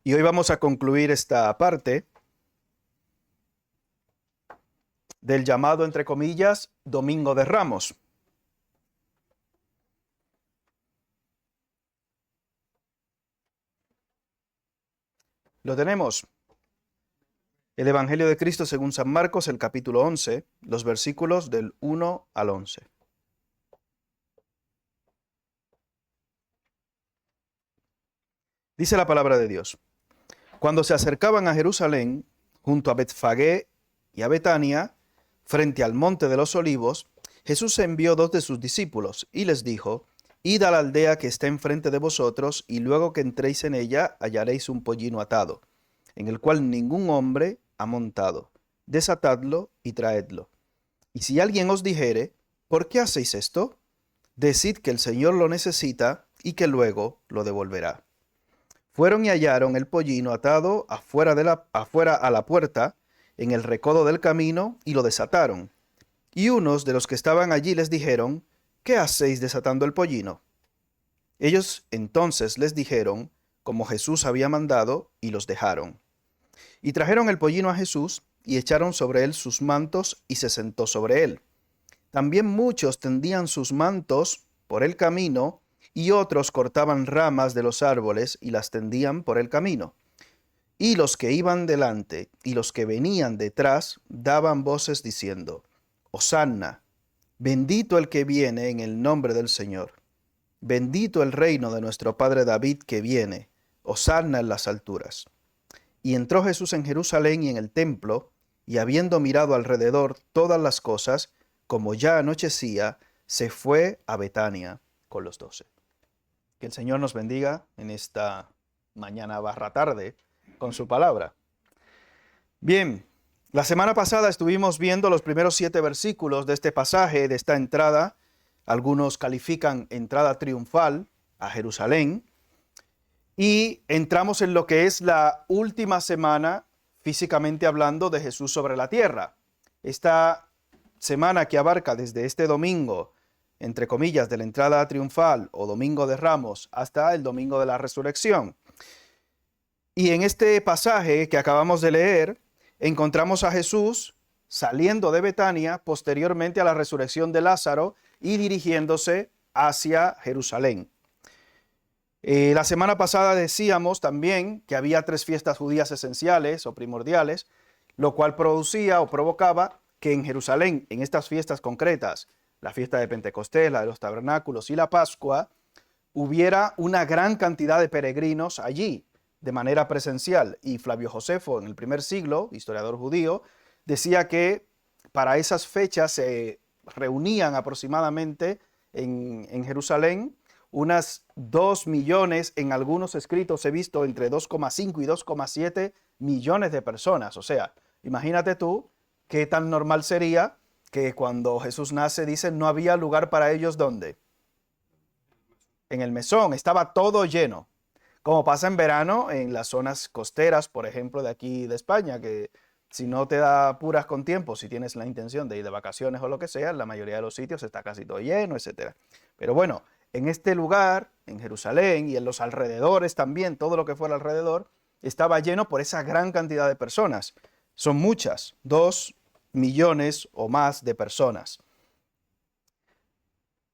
Y hoy vamos a concluir esta parte del llamado, entre comillas, Domingo de Ramos. Lo tenemos. El Evangelio de Cristo según San Marcos, el capítulo 11, los versículos del 1 al 11. Dice la palabra de Dios. Cuando se acercaban a Jerusalén, junto a Betfagé y a Betania, frente al monte de los olivos, Jesús envió 2 de sus discípulos y les dijo: Id a la aldea que está enfrente de vosotros, y luego que entréis en ella hallaréis un pollino atado, en el cual ningún hombre ha montado. Desatadlo y traedlo. Y si alguien os dijere: ¿por qué hacéis esto? Decid que el Señor lo necesita y que luego lo devolverá. Fueron y hallaron el pollino atado afuera a la puerta, en el recodo del camino, y lo desataron. Y unos de los que estaban allí les dijeron: ¿qué hacéis desatando el pollino? Ellos entonces les dijeron como Jesús había mandado, y los dejaron. Y trajeron el pollino a Jesús, y echaron sobre él sus mantos, y se sentó sobre él. También muchos tendían sus mantos por el camino, y otros cortaban ramas de los árboles y las tendían por el camino. Y los que iban delante y los que venían detrás daban voces diciendo: Hosanna, bendito el que viene en el nombre del Señor. Bendito el reino de nuestro padre David que viene. Hosanna en las alturas. Y entró Jesús en Jerusalén y en el templo, y habiendo mirado alrededor todas las cosas, como ya anochecía, se fue a Betania con los 12. Que el Señor nos bendiga en esta mañana barra tarde con su palabra. Bien, la semana pasada estuvimos viendo los primeros 7 versículos de este pasaje, de esta entrada. Algunos califican entrada triunfal a Jerusalén. Y entramos en lo que es la última semana, físicamente hablando, de Jesús sobre la tierra. Esta semana que abarca desde este domingo, entre comillas, de la entrada triunfal o Domingo de Ramos, hasta el Domingo de la Resurrección. Y en este pasaje que acabamos de leer, encontramos a Jesús saliendo de Betania posteriormente a la resurrección de Lázaro y dirigiéndose hacia Jerusalén. La semana pasada decíamos también que había 3 fiestas judías esenciales o primordiales, lo cual producía o provocaba que en Jerusalén, en estas fiestas concretas, la fiesta de Pentecostés, la de los tabernáculos y la Pascua, hubiera una gran cantidad de peregrinos allí de manera presencial. Y Flavio Josefo, en el primer siglo, historiador judío, decía que para esas fechas se reunían aproximadamente en Jerusalén unas 2 millones, en algunos escritos he visto entre 2,5 y 2,7 millones de personas. O sea, imagínate tú qué tan normal sería que cuando Jesús nace, dice, no había lugar para ellos, ¿dónde? En el mesón, estaba todo lleno. Como pasa en verano en las zonas costeras, por ejemplo, de aquí de España, que si no te da apuras con tiempo, si tienes la intención de ir de vacaciones o lo que sea, la mayoría de los sitios está casi todo lleno, etc. Pero bueno, en este lugar, en Jerusalén y en los alrededores también, todo lo que fuera alrededor, estaba lleno por esa gran cantidad de personas. Son muchas, 2 millones o más de personas.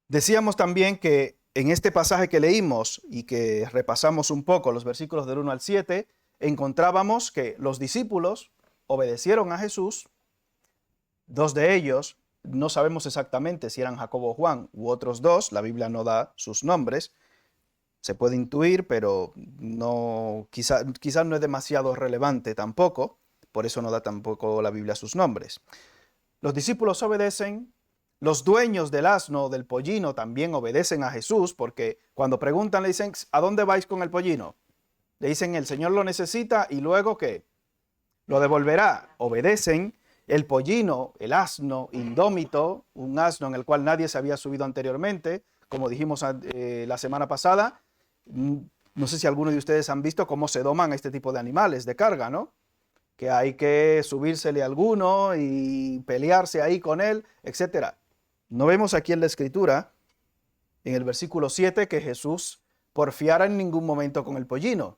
Decíamos también que en este pasaje que leímos y que repasamos un poco los versículos del 1 al 7, encontrábamos que los discípulos obedecieron a Jesús. 2 de ellos, no sabemos exactamente si eran Jacobo o Juan u otros 2, la Biblia no da sus nombres. Se puede intuir, pero no, quizás no es demasiado relevante tampoco, por eso no da tampoco la Biblia sus nombres. Los discípulos obedecen. Los dueños del asno o del pollino también obedecen a Jesús, porque cuando preguntan le dicen: ¿a dónde vais con el pollino? Le dicen: el Señor lo necesita y luego ¿qué? Lo devolverá. Obedecen. El pollino, el asno indómito, un asno en el cual nadie se había subido anteriormente, como dijimos la semana pasada. No sé si algunos de ustedes han visto cómo se doman este tipo de animales de carga, ¿no? Que hay que subírsele a alguno y pelearse ahí con él, etcétera. No vemos aquí en la Escritura, en el versículo 7, que Jesús porfiara en ningún momento con el pollino.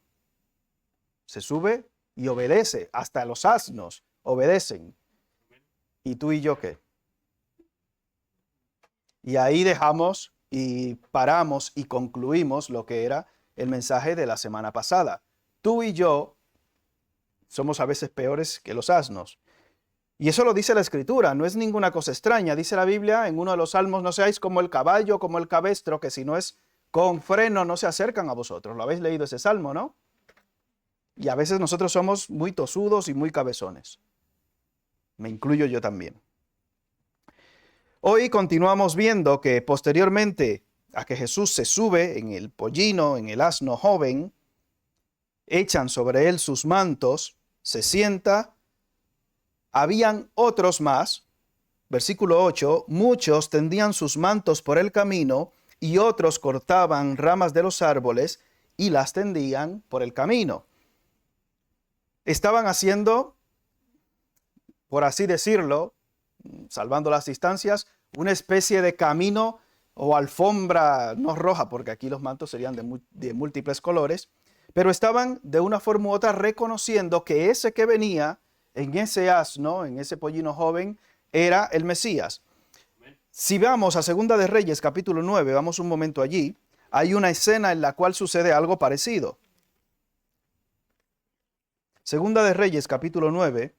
se sube y obedece. Hasta los asnos obedecen. ¿Y tú y yo qué? Y ahí dejamos y paramos y concluimos lo que era el mensaje de la semana pasada. Tú y yo somos a veces peores que los asnos. Y eso lo dice la Escritura, no es ninguna cosa extraña. Dice la Biblia en uno de los salmos, no seáis como el caballo, como el cabestro, que si no es con freno no se acercan a vosotros. Lo habéis leído ese salmo, ¿no? Y a veces nosotros somos muy tosudos y muy cabezones. Me incluyo yo también. Hoy continuamos viendo que posteriormente a que Jesús se sube en el pollino, en el asno joven, echan sobre él sus mantos, se sienta. Habían otros más, versículo 8, muchos tendían sus mantos por el camino y otros cortaban ramas de los árboles y las tendían por el camino. Estaban haciendo, por así decirlo, salvando las distancias, una especie de camino o alfombra, no roja, porque aquí los mantos serían de múltiples colores, pero estaban de una forma u otra reconociendo que ese que venía en ese asno, en ese pollino joven, era el Mesías. Si vamos a Segunda de Reyes, capítulo 9, vamos un momento allí, hay una escena en la cual sucede algo parecido. Segunda de Reyes, capítulo 9,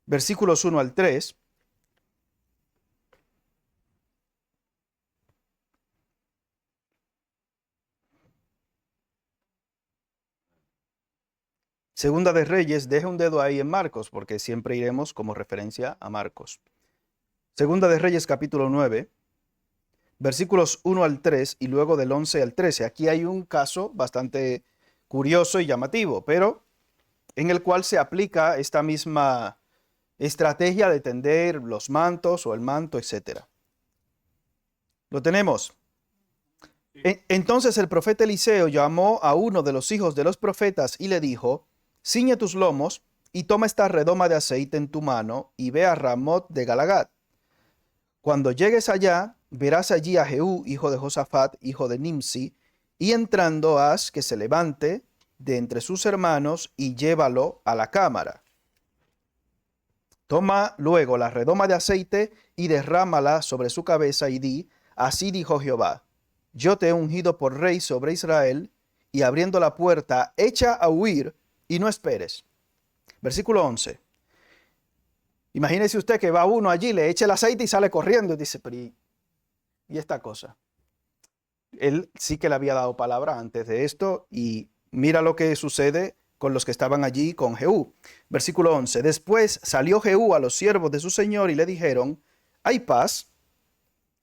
versículos 1 al 3. Segunda de Reyes, deje un dedo ahí en Marcos, porque siempre iremos como referencia a Marcos. Segunda de Reyes, capítulo 9, versículos 1 al 3 y luego del 11 al 13. Aquí hay un caso bastante curioso y llamativo, pero en el cual se aplica esta misma estrategia de tender los mantos o el manto, etc. ¿Lo tenemos? Entonces el profeta Eliseo llamó a uno de los hijos de los profetas y le dijo: ciñe tus lomos y toma esta redoma de aceite en tu mano y ve a Ramot de Galagad. Cuando llegues allá, verás allí a Jehú, hijo de Josafat, hijo de Nimsi, y entrando haz que se levante de entre sus hermanos y llévalo a la cámara. Toma luego la redoma de aceite y derrámala sobre su cabeza y di: así dijo Jehová, yo te he ungido por rey sobre Israel, y abriendo la puerta, echa a huir y no esperes. Versículo 11. Imagínese usted que va uno allí, le echa el aceite y sale corriendo y dice: pero ¿y esta cosa? Él sí que le había dado palabra antes de esto y mira lo que sucede con los que estaban allí con Jehú. Versículo 11. Después salió Jehú a los siervos de su señor y le dijeron: ¿hay paz?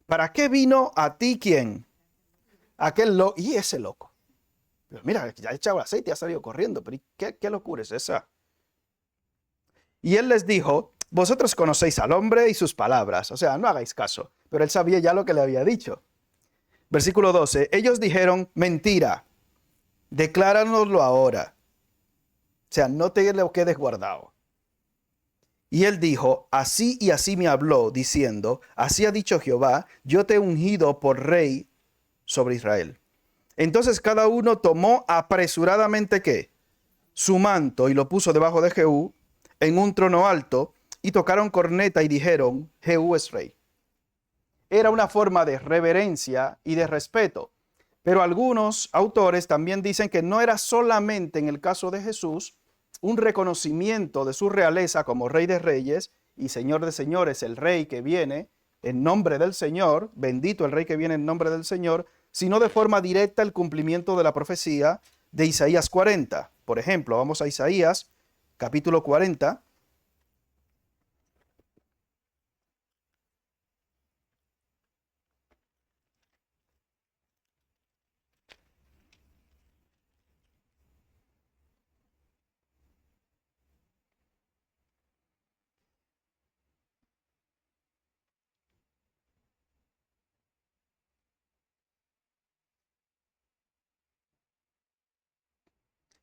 ¿Para qué vino a ti quién? Aquel loco. Y ese loco. Pero mira, ya ha echado aceite y ha salido corriendo. Pero ¿qué locura es esa? Y él les dijo: vosotros conocéis al hombre y sus palabras. O sea, no hagáis caso. Pero él sabía ya lo que le había dicho. Versículo 12. Ellos dijeron: mentira. Decláranoslo ahora. O sea, no te lo quedes guardado. Y él dijo: así y así me habló, diciendo: así ha dicho Jehová, yo te he ungido por rey sobre Israel. Entonces cada uno tomó apresuradamente ¿qué? Su manto y lo puso debajo de Jehú en un trono alto, y tocaron corneta y dijeron: Jehú es rey. Era una forma de reverencia y de respeto. Pero algunos autores también dicen que no era solamente en el caso de Jesús un reconocimiento de su realeza como Rey de Reyes y Señor de Señores, el Rey que viene en nombre del Señor, bendito el Rey que viene en nombre del Señor, sino de forma directa el cumplimiento de la profecía de Isaías 40. Por ejemplo, vamos a Isaías, capítulo 40.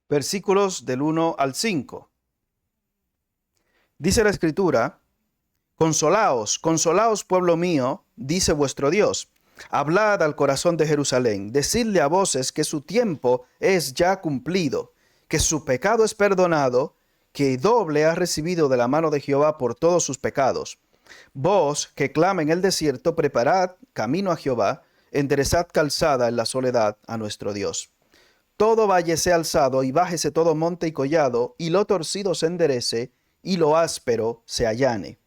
Versículos del 1 al 5. Dice la Escritura: consolaos, consolaos, pueblo mío, dice vuestro Dios. Hablad al corazón de Jerusalén, decidle a voces que su tiempo es ya cumplido, que su pecado es perdonado, que doble ha recibido de la mano de Jehová por todos sus pecados. Vos que clama en el desierto, preparad camino a Jehová, enderezad calzada en la soledad a nuestro Dios. Todo valle sea alzado y bájese todo monte y collado, y lo torcido se enderece, y lo áspero se allane.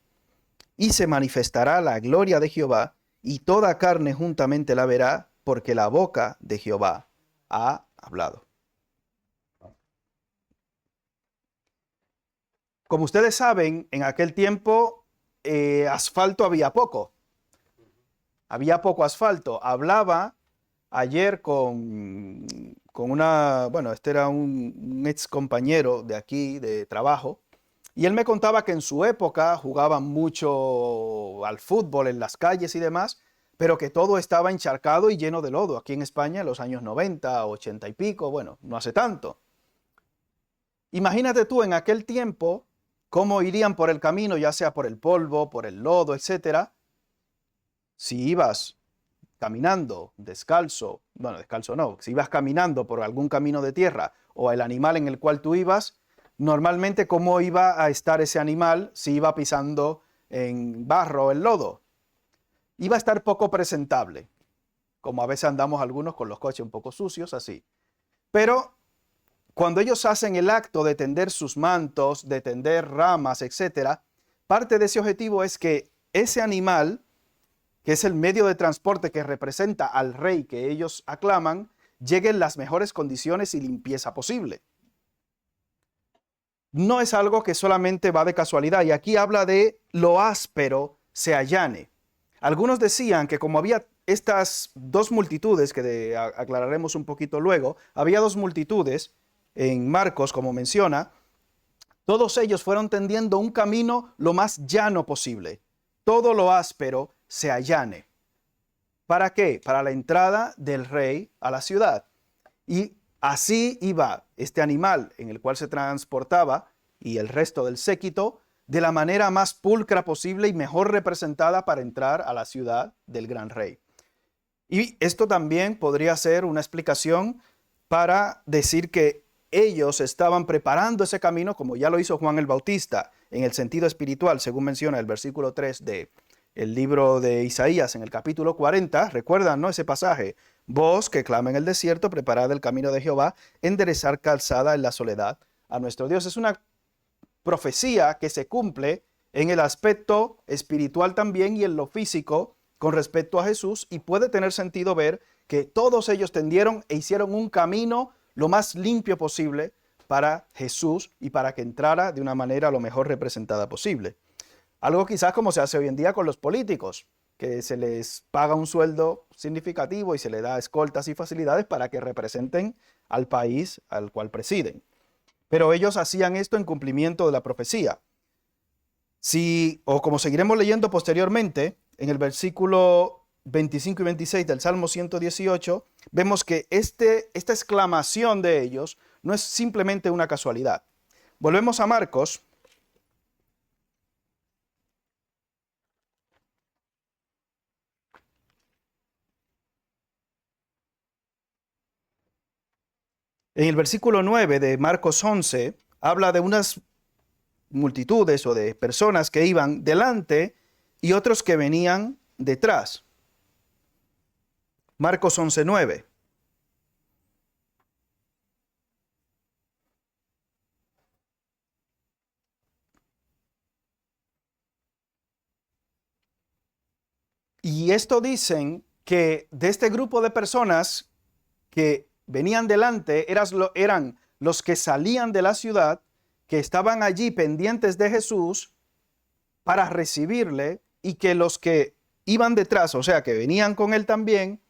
Y se manifestará la gloria de Jehová, y toda carne juntamente la verá, porque la boca de Jehová ha hablado. Como ustedes saben, en aquel tiempo asfalto había poco. Había poco asfalto. Hablaba ayer con este era un ex compañero de aquí, de trabajo, y él me contaba que en su época jugaban mucho al fútbol en las calles y demás, pero que todo estaba encharcado y lleno de lodo. Aquí en España en los años 90, 80 y pico, bueno, no hace tanto. Imagínate tú en aquel tiempo cómo irían por el camino, ya sea por el polvo, por el lodo, etcétera, si ibas caminando descalzo, bueno, descalzo no, si ibas caminando por algún camino de tierra o el animal en el cual tú ibas, normalmente cómo iba a estar ese animal si iba pisando en barro o en lodo. Iba a estar poco presentable, como a veces andamos algunos con los coches un poco sucios, así. Pero cuando ellos hacen el acto de tender sus mantos, de tender ramas, etcétera, parte de ese objetivo es que ese animal, que es el medio de transporte que representa al rey que ellos aclaman, llegue en las mejores condiciones y limpieza posible. No es algo que solamente va de casualidad, y aquí habla de lo áspero se allane. Algunos decían que como había estas dos multitudes, que aclararemos un poquito luego, había dos multitudes en Marcos, como menciona, todos ellos fueron tendiendo un camino lo más llano posible. Todo lo áspero se allane. ¿Para qué? Para la entrada del rey a la ciudad. Y así iba este animal en el cual se transportaba y el resto del séquito de la manera más pulcra posible y mejor representada para entrar a la ciudad del gran rey. Y esto también podría ser una explicación para decir que ellos estaban preparando ese camino, como ya lo hizo Juan el Bautista, en el sentido espiritual, según menciona el versículo 3 de el libro de Isaías en el capítulo 40. Recuerdan, ¿no?, ese pasaje. Vos que clama en el desierto, preparad el camino de Jehová, enderezar calzada en la soledad a nuestro Dios. Es una profecía que se cumple en el aspecto espiritual también y en lo físico con respecto a Jesús, y puede tener sentido ver que todos ellos tendieron e hicieron un camino lo más limpio posible para Jesús y para que entrara de una manera lo mejor representada posible. Algo quizás como se hace hoy en día con los políticos, que se les paga un sueldo significativo y se les da escoltas y facilidades para que representen al país al cual presiden. Pero ellos hacían esto en cumplimiento de la profecía. O como seguiremos leyendo posteriormente, en el versículo 25 y 26 del Salmo 118, vemos que esta exclamación de ellos no es simplemente una casualidad. Volvemos a Marcos. En el versículo 9 de Marcos 11, habla de unas multitudes o de personas que iban delante y otros que venían detrás. Marcos 11:9. Y esto dicen que de este grupo de personas que venían delante eran los que salían de la ciudad, que estaban allí pendientes de Jesús para recibirle, y que los que iban detrás, o sea, que venían con él también,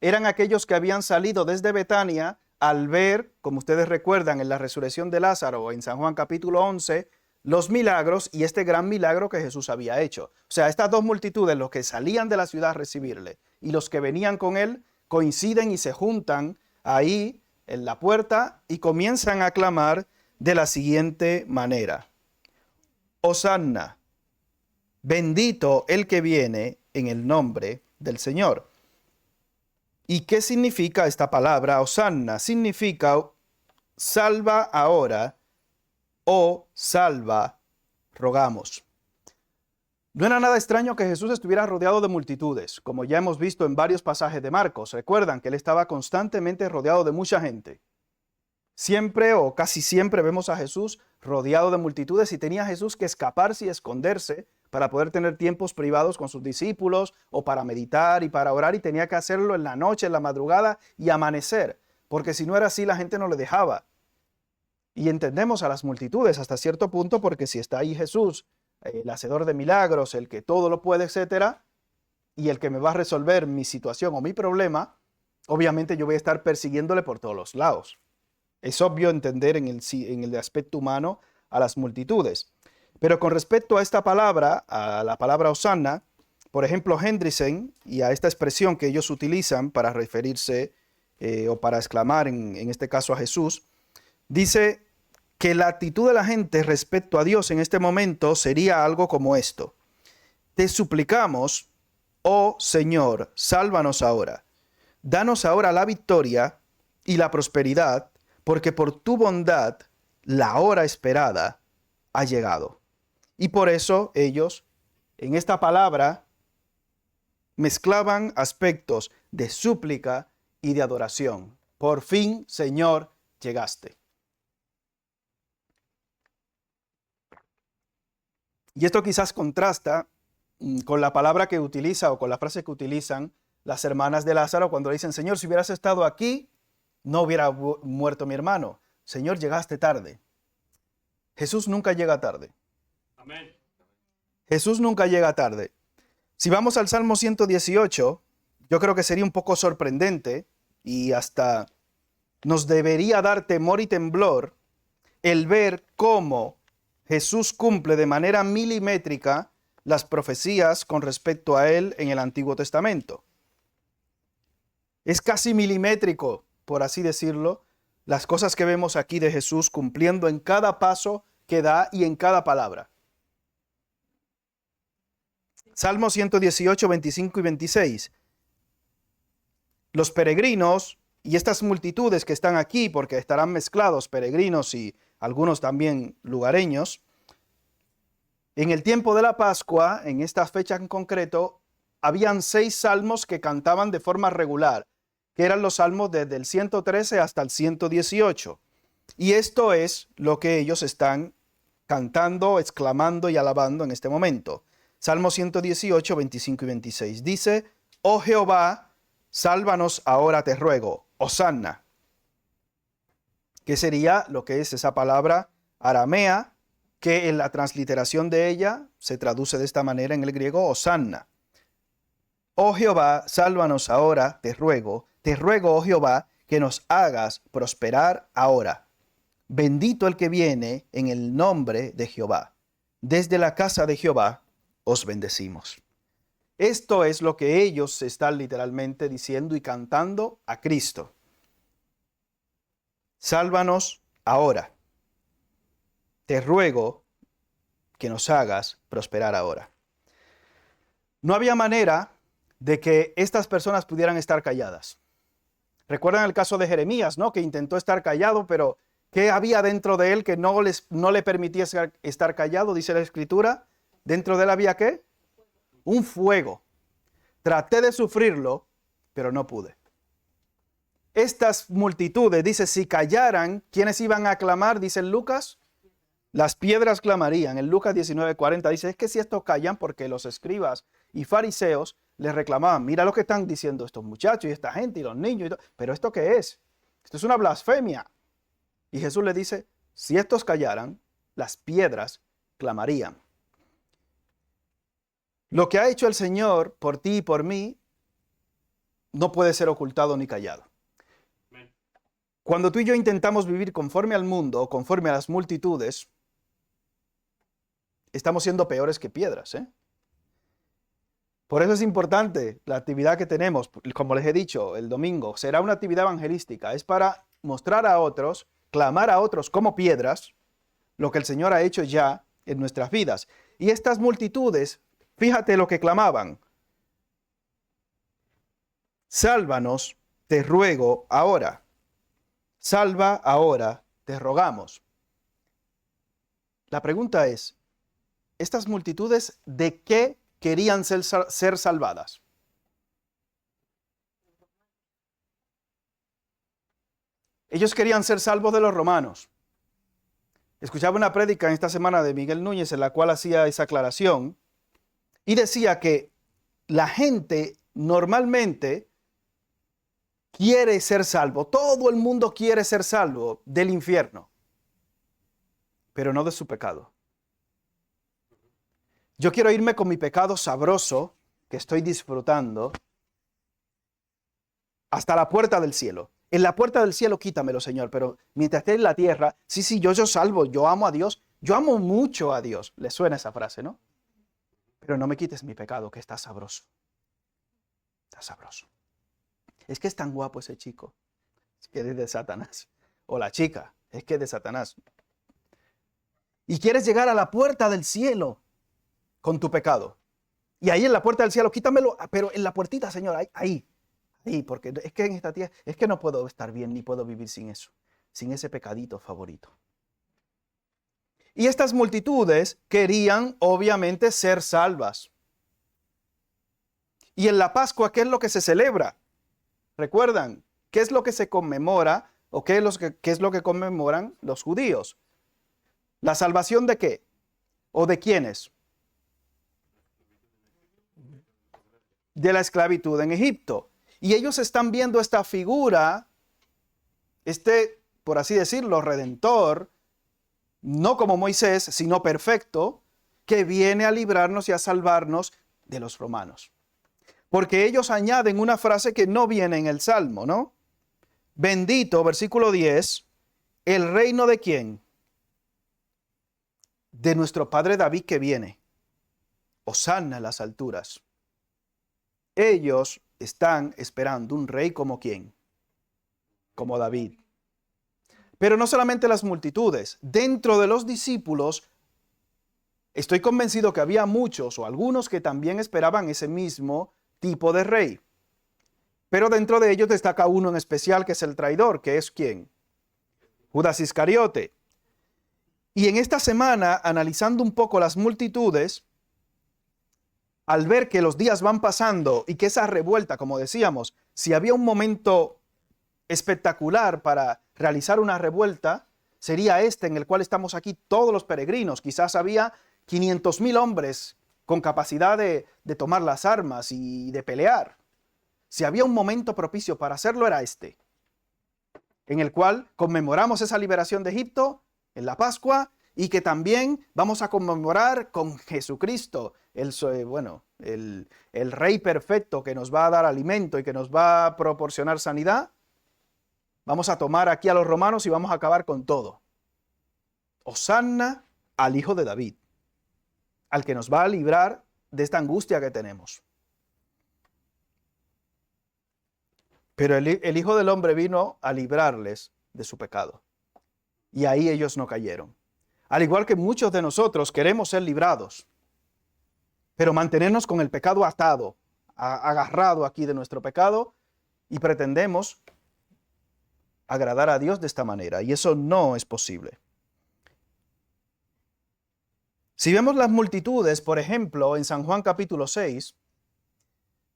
eran aquellos que habían salido desde Betania al ver, como ustedes recuerdan, en la resurrección de Lázaro en San Juan capítulo 11, los milagros y este gran milagro que Jesús había hecho. O sea, estas dos multitudes, los que salían de la ciudad a recibirle y los que venían con él, coinciden y se juntan ahí en la puerta y comienzan a clamar de la siguiente manera: Hosanna, bendito el que viene en el nombre del Señor. ¿Y qué significa esta palabra Hosanna? Significa salva ahora, oh salva, rogamos. No era nada extraño que Jesús estuviera rodeado de multitudes, como ya hemos visto en varios pasajes de Marcos. Recuerdan que él estaba constantemente rodeado de mucha gente. Siempre o casi siempre vemos a Jesús rodeado de multitudes y tenía Jesús que escaparse y esconderse para poder tener tiempos privados con sus discípulos o para meditar y para orar, y tenía que hacerlo en la noche, en la madrugada y amanecer, porque si no era así la gente no le dejaba. Y entendemos a las multitudes hasta cierto punto, porque si está ahí Jesús, el hacedor de milagros, el que todo lo puede, etcétera, y el que me va a resolver mi situación o mi problema, obviamente yo voy a estar persiguiéndole por todos los lados. Es obvio entender en el aspecto humano a las multitudes. Pero con respecto a esta palabra, a la palabra Hosanna, por ejemplo, Hendriksen, y a esta expresión que ellos utilizan para referirse o para exclamar en este caso a Jesús, dice que la actitud de la gente respecto a Dios en este momento sería algo como esto: te suplicamos, oh Señor, sálvanos ahora. Danos ahora la victoria y la prosperidad, porque por tu bondad la hora esperada ha llegado. Y por eso ellos en esta palabra mezclaban aspectos de súplica y de adoración. Por fin, Señor, llegaste. Y esto quizás contrasta con la palabra que utiliza o con la frase que utilizan las hermanas de Lázaro cuando le dicen: Señor, si hubieras estado aquí, no hubiera muerto mi hermano. Señor, llegaste tarde. Jesús nunca llega tarde. Amén. Jesús nunca llega tarde. Si vamos al Salmo 118, yo creo que sería un poco sorprendente y hasta nos debería dar temor y temblor el ver cómo Jesús cumple de manera milimétrica las profecías con respecto a él en el Antiguo Testamento. Es casi milimétrico, por así decirlo, las cosas que vemos aquí de Jesús cumpliendo en cada paso que da y en cada palabra. Salmo 118, 25 y 26. Los peregrinos y estas multitudes que están aquí, porque estarán mezclados peregrinos y algunos también lugareños, en el tiempo de la Pascua, en esta fecha en concreto, habían 6 salmos que cantaban de forma regular, que eran los salmos desde el 113 hasta el 118. Y esto es lo que ellos están cantando, exclamando y alabando en este momento. Salmo 118, 25 y 26. Dice: oh Jehová, sálvanos ahora te ruego, Hosanna. ¿Qué sería lo que es esa palabra aramea, que en la transliteración de ella se traduce de esta manera en el griego, Hosanna? Oh Jehová, sálvanos ahora, te ruego, oh Jehová, que nos hagas prosperar ahora. Bendito el que viene en el nombre de Jehová. Desde la casa de Jehová os bendecimos. Esto es lo que ellos están literalmente diciendo y cantando a Cristo. Sálvanos ahora. Te ruego que nos hagas prosperar ahora. No había manera de que estas personas pudieran estar calladas. Recuerdan el caso de Jeremías, ¿no? Que intentó estar callado, pero ¿qué había dentro de él que no le permitía estar callado? Dice la Escritura, dentro de él había ¿qué? Un fuego. Traté de sufrirlo, pero no pude. Estas multitudes, dice, si callaran, ¿quiénes iban a clamar? Dice en Lucas, las piedras clamarían. En Lucas 19:40 dice, es que si estos callan, porque los escribas y fariseos les reclamaban, mira lo que están diciendo estos muchachos y esta gente y los niños, pero ¿esto qué es? Esto es una blasfemia. Y Jesús le dice, si estos callaran, las piedras clamarían. Lo que ha hecho el Señor por ti y por mí no puede ser ocultado ni callado. Cuando tú y yo intentamos vivir conforme al mundo o conforme a las multitudes, estamos siendo peores que piedras, ¿eh? Por eso es importante la actividad que tenemos, como les he dicho, el domingo. Será una actividad evangelística. Es para mostrar a otros, clamar a otros como piedras, lo que el Señor ha hecho ya en nuestras vidas. Y estas multitudes, fíjate lo que clamaban. Sálvanos, te ruego ahora. salva ahora, te rogamos. La pregunta es, ¿estas multitudes de qué querían ser salvadas? Ellos querían ser salvos de los romanos. Escuchaba una prédica en esta semana de Miguel Núñez en la cual hacía esa aclaración y decía que la gente normalmente quiere ser salvo. Todo el mundo quiere ser salvo del infierno, pero no de su pecado. Yo quiero irme con mi pecado sabroso que estoy disfrutando hasta la puerta del cielo. En la puerta del cielo quítamelo, Señor, pero mientras esté en la tierra, sí, yo salvo, yo amo a Dios, yo amo mucho a Dios. ¿Le suena esa frase, no? Pero no me quites mi pecado, que está sabroso. Está sabroso. Es que es tan guapo ese chico. Es que es de Satanás. O la chica, es que es de Satanás. Y quieres llegar a la puerta del cielo con tu pecado. Y ahí en la puerta del cielo, quítamelo, pero en la puertita, Señor, ahí, porque es que en esta tierra, es que no puedo estar bien ni puedo vivir sin eso, sin ese pecadito favorito. Y estas multitudes querían obviamente ser salvas. Y en la Pascua, ¿qué es lo que se celebra? ¿Recuerdan? ¿Qué es lo que se conmemora o qué es lo que conmemoran los judíos? ¿La salvación de qué? ¿O de quiénes? De la esclavitud en Egipto. Y ellos están viendo esta figura, por así decirlo, redentor, no como Moisés, sino perfecto, que viene a librarnos y a salvarnos de los romanos. Porque ellos añaden una frase que no viene en el Salmo, ¿no? Bendito, versículo 10, el reino de ¿quién? De nuestro padre David que viene. Hosanna en las alturas. Ellos están esperando un rey como ¿quién? Como David. Pero no solamente las multitudes. Dentro de los discípulos, estoy convencido que había muchos o algunos que también esperaban ese mismo tipo de rey. Pero dentro de ellos destaca uno en especial que es el traidor, que es ¿quién? Judas Iscariote. Y en esta semana, analizando un poco las multitudes, al ver que los días van pasando y que esa revuelta, como decíamos, si había un momento espectacular para realizar una revuelta, sería este en el cual estamos aquí todos los peregrinos. Quizás había 500,000 hombres con capacidad de tomar las armas y de pelear. Si había un momento propicio para hacerlo, era este, en el cual conmemoramos esa liberación de Egipto en la Pascua y que también vamos a conmemorar con Jesucristo, el Rey perfecto que nos va a dar alimento y que nos va a proporcionar sanidad. Vamos a tomar aquí a los romanos y vamos a acabar con todo. Hosanna al Hijo de David, al que nos va a librar de esta angustia que tenemos. Pero el Hijo del Hombre vino a librarles de su pecado. Y ahí ellos no cayeron. Al igual que muchos de nosotros queremos ser librados, pero mantenernos con el pecado atado, agarrado aquí de nuestro pecado, y pretendemos agradar a Dios de esta manera. Y eso no es posible. Si vemos las multitudes, por ejemplo, en San Juan capítulo 6,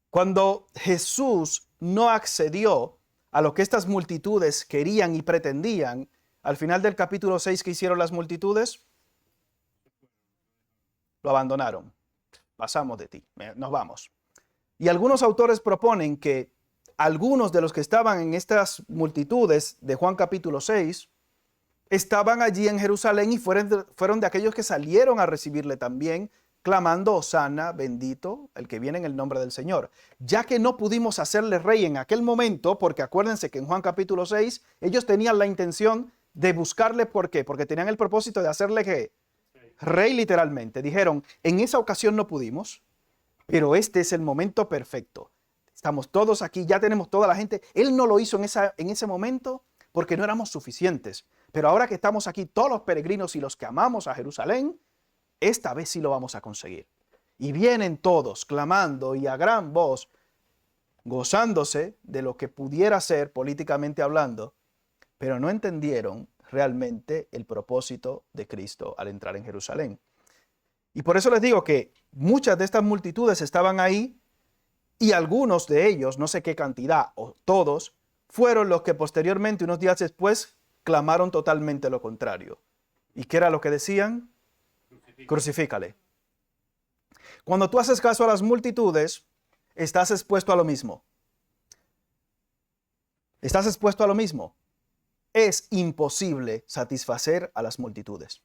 cuando Jesús no accedió a lo que estas multitudes querían y pretendían, al final del capítulo 6, ¿qué hicieron las multitudes? Lo abandonaron. Pasamos de ti, nos vamos. Y algunos autores proponen que algunos de los que estaban en estas multitudes de Juan capítulo 6 estaban allí en Jerusalén y fueron de aquellos que salieron a recibirle también, clamando Hosanna, bendito el que viene en el nombre del Señor. Ya que no pudimos hacerle rey en aquel momento, porque acuérdense que en Juan capítulo 6 ellos tenían la intención de buscarle, ¿por qué? Porque tenían el propósito de hacerle ¿qué? Rey literalmente. Dijeron, en esa ocasión no pudimos, pero este es el momento perfecto. Estamos todos aquí, ya tenemos toda la gente. Él no lo hizo en ese momento porque no éramos suficientes. Pero ahora que estamos aquí todos los peregrinos y los que amamos a Jerusalén, esta vez sí lo vamos a conseguir. Y vienen todos clamando y a gran voz, gozándose de lo que pudiera ser políticamente hablando, pero no entendieron realmente el propósito de Cristo al entrar en Jerusalén. Y por eso les digo que muchas de estas multitudes estaban ahí y algunos de ellos, no sé qué cantidad o todos, fueron los que posteriormente, unos días después, clamaron totalmente lo contrario. ¿Y qué era lo que decían? Crucifícale. Cuando tú haces caso a las multitudes, estás expuesto a lo mismo. Estás expuesto a lo mismo. Es imposible satisfacer a las multitudes.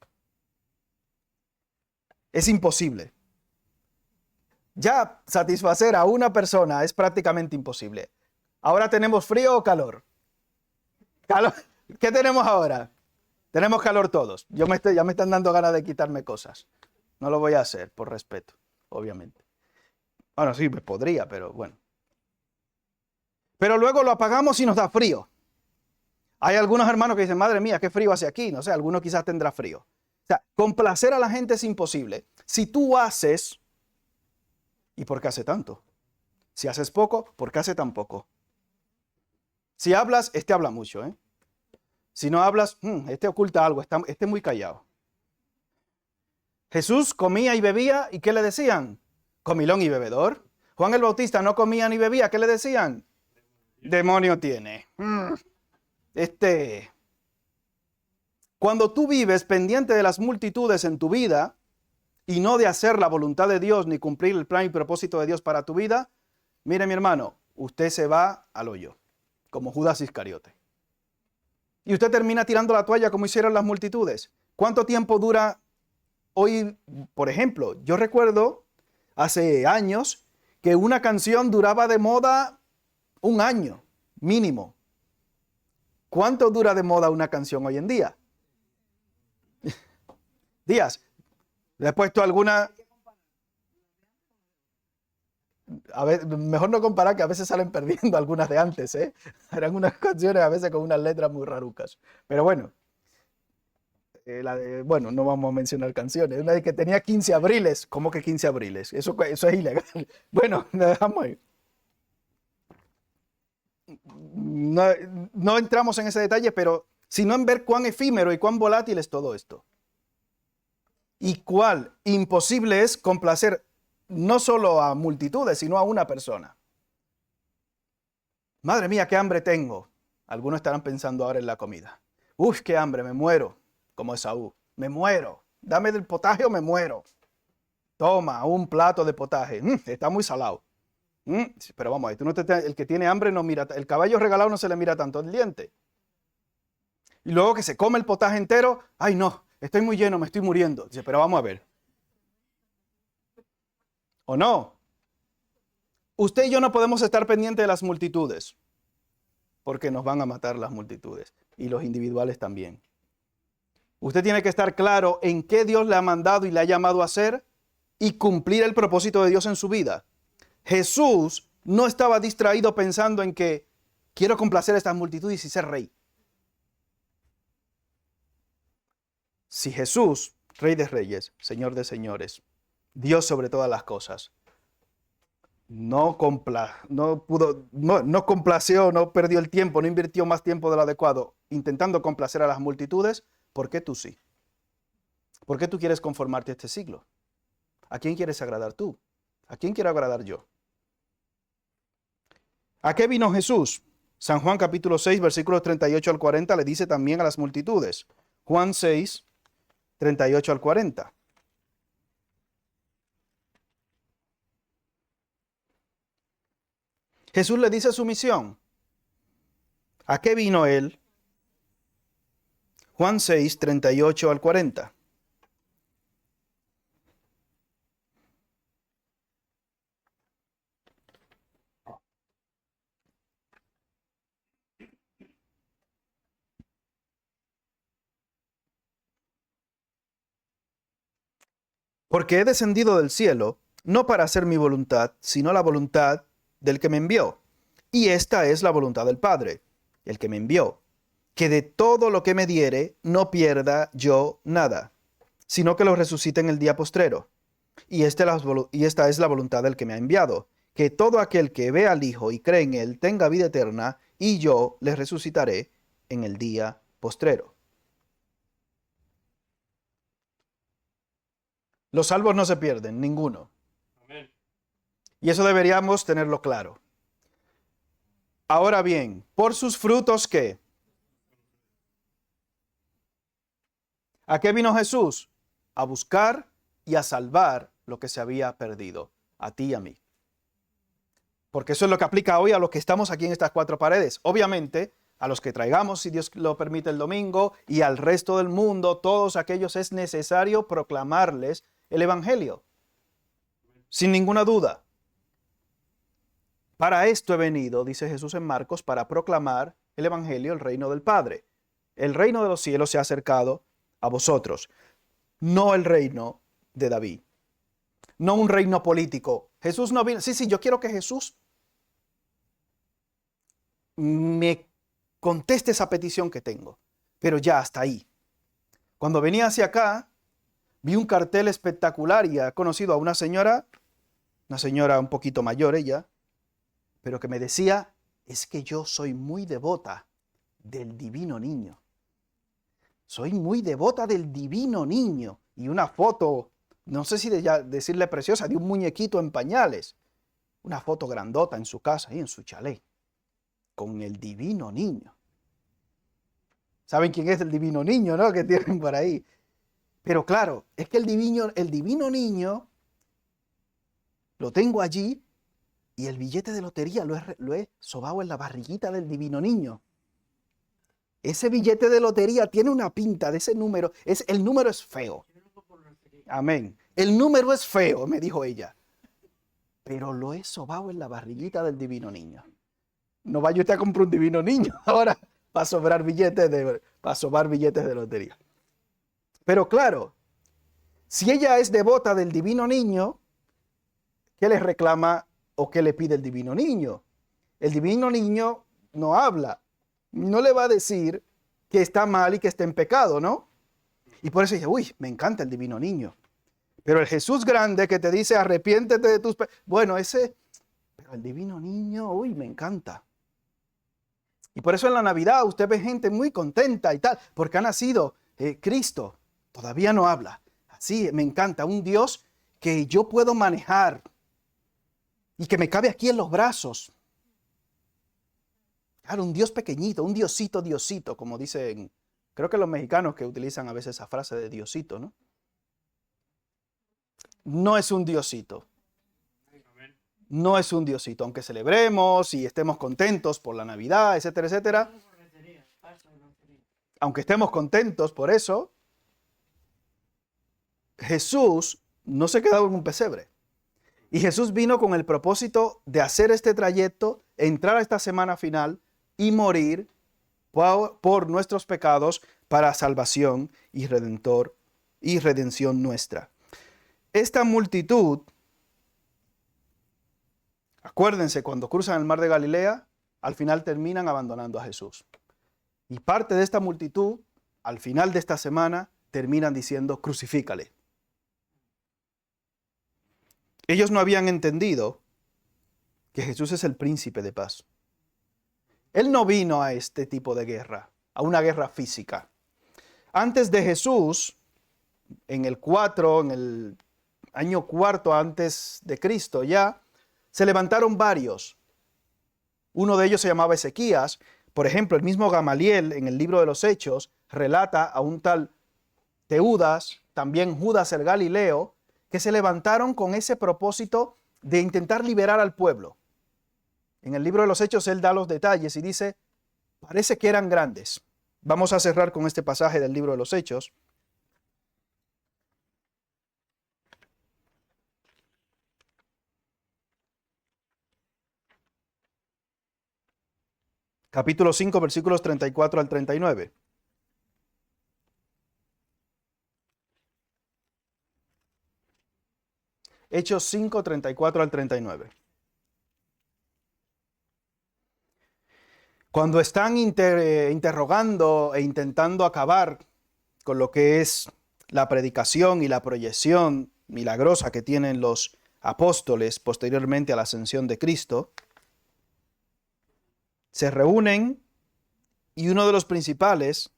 Es imposible. Ya satisfacer a una persona es prácticamente imposible. Ahora tenemos frío o calor. Calor. ¿Qué tenemos ahora? Tenemos calor todos. Ya me están dando ganas de quitarme cosas. No lo voy a hacer por respeto, obviamente. Bueno, sí, podría, pero bueno. Pero luego lo apagamos y nos da frío. Hay algunos hermanos que dicen, madre mía, qué frío hace aquí. No sé, alguno quizás tendrá frío. O sea, complacer a la gente es imposible. Si tú haces, ¿y por qué hace tanto? Si haces poco, ¿por qué hace tan poco? Si hablas, este habla mucho, ¿eh? Si no hablas, este oculta algo, este muy callado. Jesús comía y bebía, ¿y qué le decían? Comilón y bebedor. Juan el Bautista no comía ni bebía, ¿qué le decían? Demonio tiene. Cuando tú vives pendiente de las multitudes en tu vida y no de hacer la voluntad de Dios ni cumplir el plan y propósito de Dios para tu vida, mire mi hermano, usted se va al hoyo, como Judas Iscariote. Y usted termina tirando la toalla como hicieron las multitudes. ¿Cuánto tiempo dura hoy? Por ejemplo, yo recuerdo hace años que una canción duraba de moda un año mínimo. ¿Cuánto dura de moda una canción hoy en día? Días. ¿Le he puesto alguna? A ver, mejor no comparar, que a veces salen perdiendo algunas de antes, ¿eh? Eran unas canciones a veces con unas letras muy rarucas. Pero bueno, bueno, no vamos a mencionar canciones. Una de que tenía 15 abriles. ¿Cómo que 15 abriles? Eso es ilegal. Bueno, dejamos ahí. No, no entramos en ese detalle, pero sino en ver cuán efímero y cuán volátil es todo esto. Y cuál imposible es complacer no solo a multitudes, sino a una persona. Madre mía, qué hambre tengo. Algunos estarán pensando ahora en la comida. Uf, qué hambre, me muero. Como Esaú, me muero. Dame del potaje o me muero. Toma un plato de potaje. Está muy salado. Pero vamos, el que tiene hambre no mira. El caballo regalado no se le mira tanto el diente. Y luego que se come el potaje entero. Ay, no, estoy muy lleno, me estoy muriendo. Dice, pero vamos a ver. ¿O no? Usted y yo no podemos estar pendientes de las multitudes, porque nos van a matar las multitudes y los individuales también. Usted tiene que estar claro en qué Dios le ha mandado y le ha llamado a hacer y cumplir el propósito de Dios en su vida. Jesús no estaba distraído pensando en que quiero complacer a estas multitudes y ser rey. Si Jesús, Rey de Reyes, Señor de Señores, Dios sobre todas las cosas, no complació, no perdió el tiempo, no invirtió más tiempo de lo adecuado intentando complacer a las multitudes, ¿por qué tú sí? ¿Por qué tú quieres conformarte a este siglo? ¿A quién quieres agradar tú? ¿A quién quiero agradar yo? ¿A qué vino Jesús? San Juan capítulo 6, versículos 38 al 40 le dice también a las multitudes. Juan 6, 38 al 40. Jesús le dice su misión. ¿A qué vino él? Juan 6, 38 al 40. Porque he descendido del cielo, no para hacer mi voluntad, sino la voluntad del que me envió. Y esta es la voluntad del Padre, el que me envió, que de todo lo que me diere no pierda yo nada, sino que lo resucite en el día postrero. Y esta es la voluntad del que me ha enviado, que todo aquel que ve al Hijo y cree en él tenga vida eterna, y yo le resucitaré en el día postrero. Los salvos no se pierden, ninguno. Amén. Y eso deberíamos tenerlo claro. Ahora bien, ¿por sus frutos qué? ¿A qué vino Jesús? A buscar y a salvar lo que se había perdido, a ti y a mí. Porque eso es lo que aplica hoy a los que estamos aquí en estas cuatro paredes. Obviamente, a los que traigamos, si Dios lo permite, el domingo, y al resto del mundo, todos aquellos es necesario proclamarles el Evangelio. Sin ninguna duda. Para esto he venido, dice Jesús en Marcos, para proclamar el Evangelio, el reino del Padre. El reino de los cielos se ha acercado a vosotros, no el reino de David, no un reino político. Jesús no vino. Sí, yo quiero que Jesús me conteste esa petición que tengo, pero ya hasta ahí. Cuando venía hacia acá, vi un cartel espectacular y he conocido a una señora un poquito mayor ella, pero que me decía, es que yo soy muy devota del divino niño. Soy muy devota del divino niño. Y una foto, no sé si decirle preciosa, de un muñequito en pañales. Una foto grandota en su casa, ahí en su chalet, con el divino niño. ¿Saben quién es el divino niño, no? Que tienen por ahí. Pero claro, es que el divino niño lo tengo allí y el billete de lotería lo he sobado en la barriguita del divino niño. Ese billete de lotería tiene una pinta de ese número. El número es feo. Amén. El número es feo, me dijo ella. Pero lo he sobado en la barriguita del divino niño. No vaya usted a comprar un divino niño ahora para sobar billetes de lotería. Pero claro, si ella es devota del divino niño, ¿qué le reclama o qué le pide el divino niño? El divino niño no habla. No le va a decir que está mal y que está en pecado, ¿no? Y por eso dice, uy, me encanta el divino niño. Pero el Jesús grande que te dice, arrepiéntete de tus pecados. Bueno, pero el divino niño, uy, me encanta. Y por eso en la Navidad usted ve gente muy contenta y tal, porque ha nacido Cristo. Todavía no habla. Así me encanta, un Dios que yo puedo manejar y que me cabe aquí en los brazos. Claro, un Dios pequeñito, un Diosito, como dicen, creo que los mexicanos que utilizan a veces esa frase de Diosito, ¿no? No es un Diosito. No es un Diosito, aunque celebremos y estemos contentos por la Navidad, etcétera, etcétera. Aunque estemos contentos por eso, Jesús no se quedó en un pesebre. Y Jesús vino con el propósito de hacer este trayecto, entrar a esta semana final y morir por nuestros pecados para salvación y redención nuestra. Esta multitud, acuérdense, cuando cruzan el mar de Galilea, al final terminan abandonando a Jesús. Y parte de esta multitud, al final de esta semana, terminan diciendo, crucifícale. Ellos no habían entendido que Jesús es el príncipe de paz. Él no vino a este tipo de guerra, a una guerra física. Antes de Jesús, en el año 4 antes de Cristo ya, se levantaron varios. Uno de ellos se llamaba Ezequías. Por ejemplo, el mismo Gamaliel en el libro de los Hechos relata a un tal Teudas, también Judas el Galileo, que se levantaron con ese propósito de intentar liberar al pueblo. En el libro de los Hechos él da los detalles y dice, parece que eran grandes. Vamos a cerrar con este pasaje del libro de los Hechos. Capítulo 5, versículos 34 al 39. Hechos 5, 34 al 39. Cuando están interrogando e intentando acabar con lo que es la predicación y la proyección milagrosa que tienen los apóstoles posteriormente a la ascensión de Cristo, se reúnen Y uno de los principales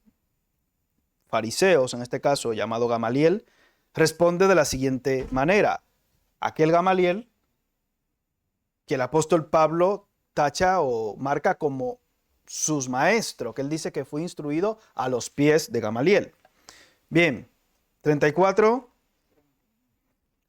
fariseos, en este caso llamado Gamaliel, responde de la siguiente manera. Aquel Gamaliel que el apóstol Pablo tacha o marca como sus maestros, que él dice que fue instruido a los pies de Gamaliel. Bien, 34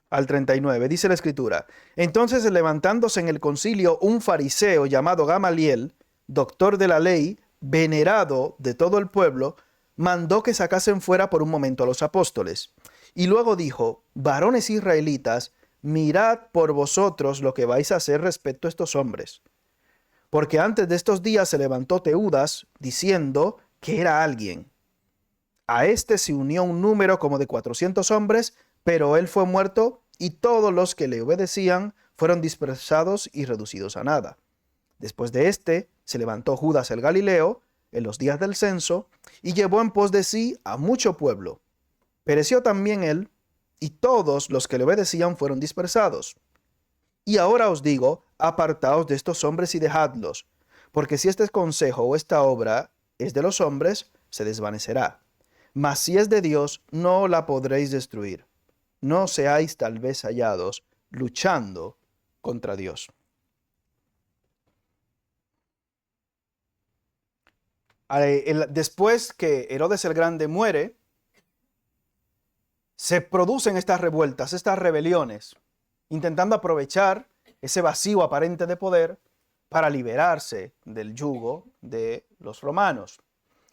al 39, dice la escritura. Entonces, levantándose en el concilio un fariseo llamado Gamaliel, doctor de la ley, venerado de todo el pueblo, mandó que sacasen fuera por un momento a los apóstoles. Y luego dijo, varones israelitas, mirad por vosotros lo que vais a hacer respecto a estos hombres. Porque antes de estos días se levantó Teudas, diciendo que era alguien. A este se unió un número como de 400 hombres, pero él fue muerto y todos los que le obedecían fueron dispersados y reducidos a nada. Después de este se levantó Judas el Galileo en los días del censo y llevó en pos de sí a mucho pueblo. Pereció también él y todos los que le obedecían fueron dispersados. Y ahora os digo, apartaos de estos hombres y dejadlos, porque si este consejo o esta obra es de los hombres, se desvanecerá. Mas si es de Dios, no la podréis destruir. No seáis tal vez hallados luchando contra Dios. Después que Herodes el Grande muere, se producen estas revueltas, estas rebeliones, intentando aprovechar ese vacío aparente de poder para liberarse del yugo de los romanos.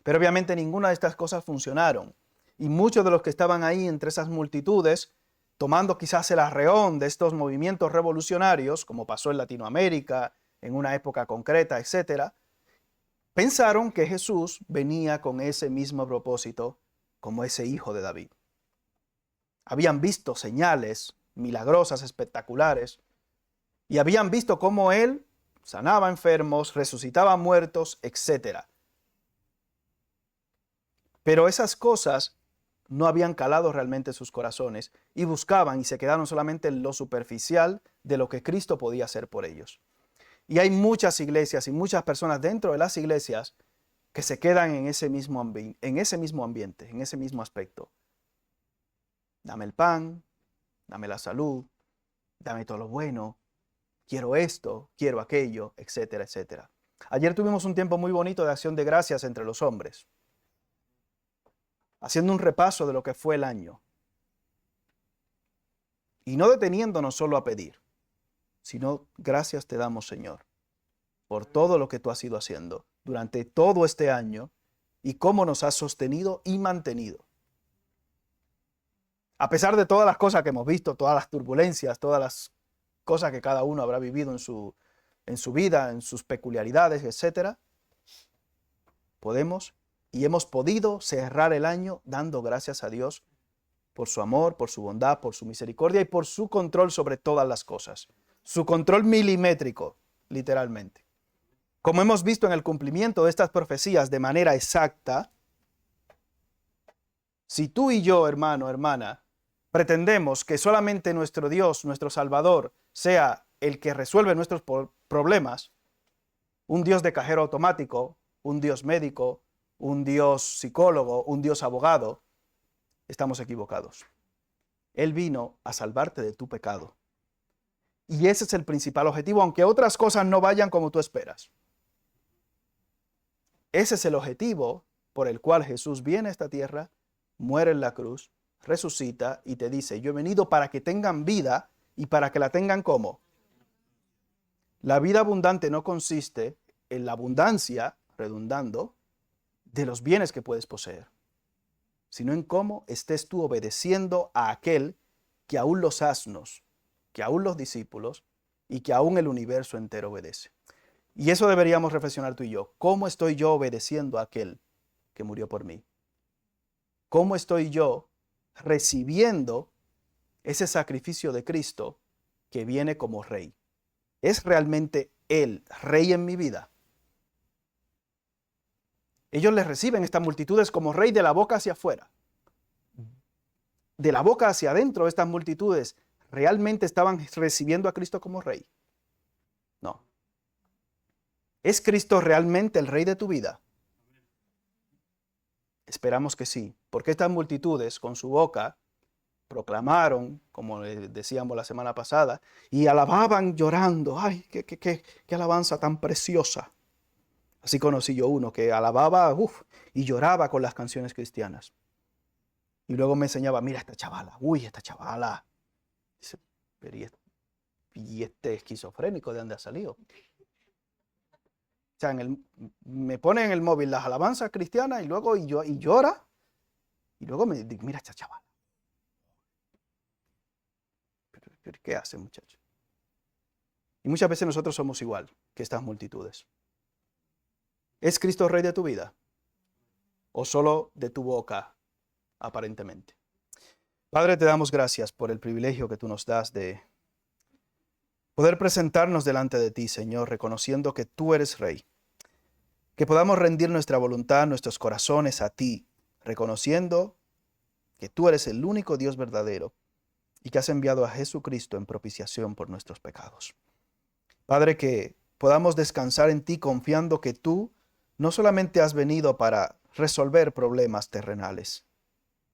Pero obviamente ninguna de estas cosas funcionaron. Y muchos de los que estaban ahí entre esas multitudes, tomando quizás el arreón de estos movimientos revolucionarios, como pasó en Latinoamérica, en una época concreta, etc., pensaron que Jesús venía con ese mismo propósito como ese hijo de David. Habían visto señales milagrosas, espectaculares, y habían visto cómo él sanaba enfermos, resucitaba muertos, etc. Pero esas cosas no habían calado realmente en sus corazones y buscaban y se quedaron solamente en lo superficial de lo que Cristo podía hacer por ellos. Y hay muchas iglesias y muchas personas dentro de las iglesias que se quedan en ese mismo ambiente, en ese mismo aspecto. Dame el pan, dame la salud, dame todo lo bueno, quiero esto, quiero aquello, etcétera, etcétera. Ayer tuvimos un tiempo muy bonito de acción de gracias entre los hombres, haciendo un repaso de lo que fue el año. Y no deteniéndonos solo a pedir, sino gracias te damos, Señor, por todo lo que tú has ido haciendo durante todo este año y cómo nos has sostenido y mantenido. A pesar de todas las cosas que hemos visto, todas las turbulencias, todas las cosas que cada uno habrá vivido en su vida, en sus peculiaridades, etc., podemos y hemos podido cerrar el año dando gracias a Dios por su amor, por su bondad, por su misericordia y por su control sobre todas las cosas. Su control milimétrico, literalmente. Como hemos visto en el cumplimiento de estas profecías de manera exacta, si tú y yo, hermano, hermana, pretendemos que solamente nuestro Dios, nuestro Salvador, sea el que resuelve nuestros problemas, un Dios de cajero automático, un Dios médico, un Dios psicólogo, un Dios abogado, estamos equivocados. Él vino a salvarte de tu pecado. Y ese es el principal objetivo, aunque otras cosas no vayan como tú esperas. Ese es el objetivo por el cual Jesús viene a esta tierra, muere en la cruz, resucita y te dice, yo he venido para que tengan vida y para que la tengan ¿cómo? La vida abundante no consiste en la abundancia, redundando, de los bienes que puedes poseer, sino en cómo estés tú obedeciendo a aquel que aún los asnos, que aún los discípulos y que aún el universo entero obedece. Y eso deberíamos reflexionar tú y yo. ¿Cómo estoy yo obedeciendo a aquel que murió por mí? ¿Cómo estoy yo recibiendo ese sacrificio de Cristo que viene como rey? ¿Es realmente Él rey en mi vida? Ellos le reciben estas multitudes como rey de la boca hacia afuera. De la boca hacia adentro, estas multitudes realmente estaban recibiendo a Cristo como rey. No. ¿Es Cristo realmente el rey de tu vida? Esperamos que sí, porque estas multitudes con su boca proclamaron, como decíamos la semana pasada, y alababan llorando. ¡Ay, qué alabanza tan preciosa! Así conocí yo uno que alababa y lloraba con las canciones cristianas. Y luego me enseñaba, mira esta chavala, uy, esta chavala. Dice, pero ¿y este esquizofrénico de dónde ha salido? O sea, me pone en el móvil las alabanzas cristianas y luego y llora. Y luego me dice, mira esta chavala. ¿Pero qué hace, muchacho? Y muchas veces nosotros somos igual que estas multitudes. ¿Es Cristo Rey de tu vida? ¿O solo de tu boca, aparentemente? Padre, te damos gracias por el privilegio que tú nos das de poder presentarnos delante de ti, Señor, reconociendo que tú eres Rey. Que podamos rendir nuestra voluntad, nuestros corazones a ti, reconociendo que tú eres el único Dios verdadero y que has enviado a Jesucristo en propiciación por nuestros pecados. Padre, que podamos descansar en ti confiando que tú no solamente has venido para resolver problemas terrenales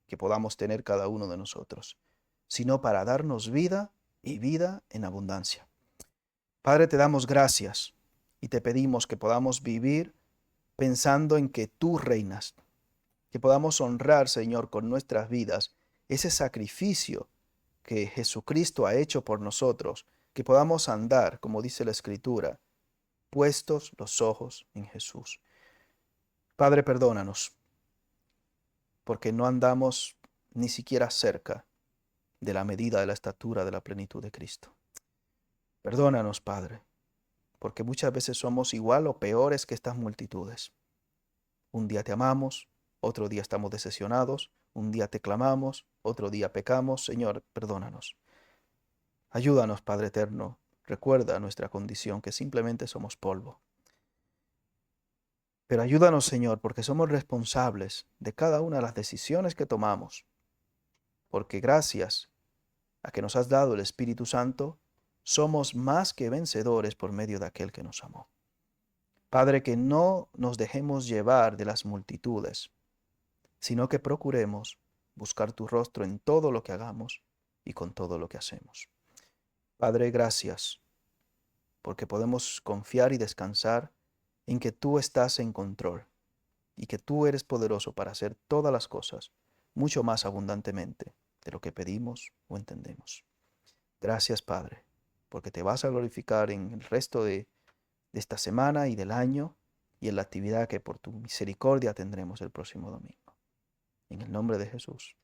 que podamos tener cada uno de nosotros, sino para darnos vida y vida en abundancia. Padre, te damos gracias y te pedimos que podamos vivir pensando en que tú reinas, que podamos honrar, Señor, con nuestras vidas ese sacrificio que Jesucristo ha hecho por nosotros, que podamos andar, como dice la Escritura, puestos los ojos en Jesús. Padre, perdónanos, porque no andamos ni siquiera cerca de la medida de la estatura de la plenitud de Cristo. Perdónanos, Padre, porque muchas veces somos igual o peores que estas multitudes. Un día te amamos, otro día estamos decepcionados, un día te clamamos, otro día pecamos. Señor, perdónanos. Ayúdanos, Padre eterno. Recuerda nuestra condición, que simplemente somos polvo. Pero ayúdanos, Señor, porque somos responsables de cada una de las decisiones que tomamos. Porque gracias a que nos has dado el Espíritu Santo, somos más que vencedores por medio de aquel que nos amó. Padre, que no nos dejemos llevar de las multitudes, sino que procuremos buscar tu rostro en todo lo que hagamos y con todo lo que hacemos. Padre, gracias, porque podemos confiar y descansar en que tú estás en control y que tú eres poderoso para hacer todas las cosas mucho más abundantemente de lo que pedimos o entendemos. Gracias, Padre, porque te vas a glorificar en el resto de esta semana y del año y en la actividad que por tu misericordia tendremos el próximo domingo. En el nombre de Jesús.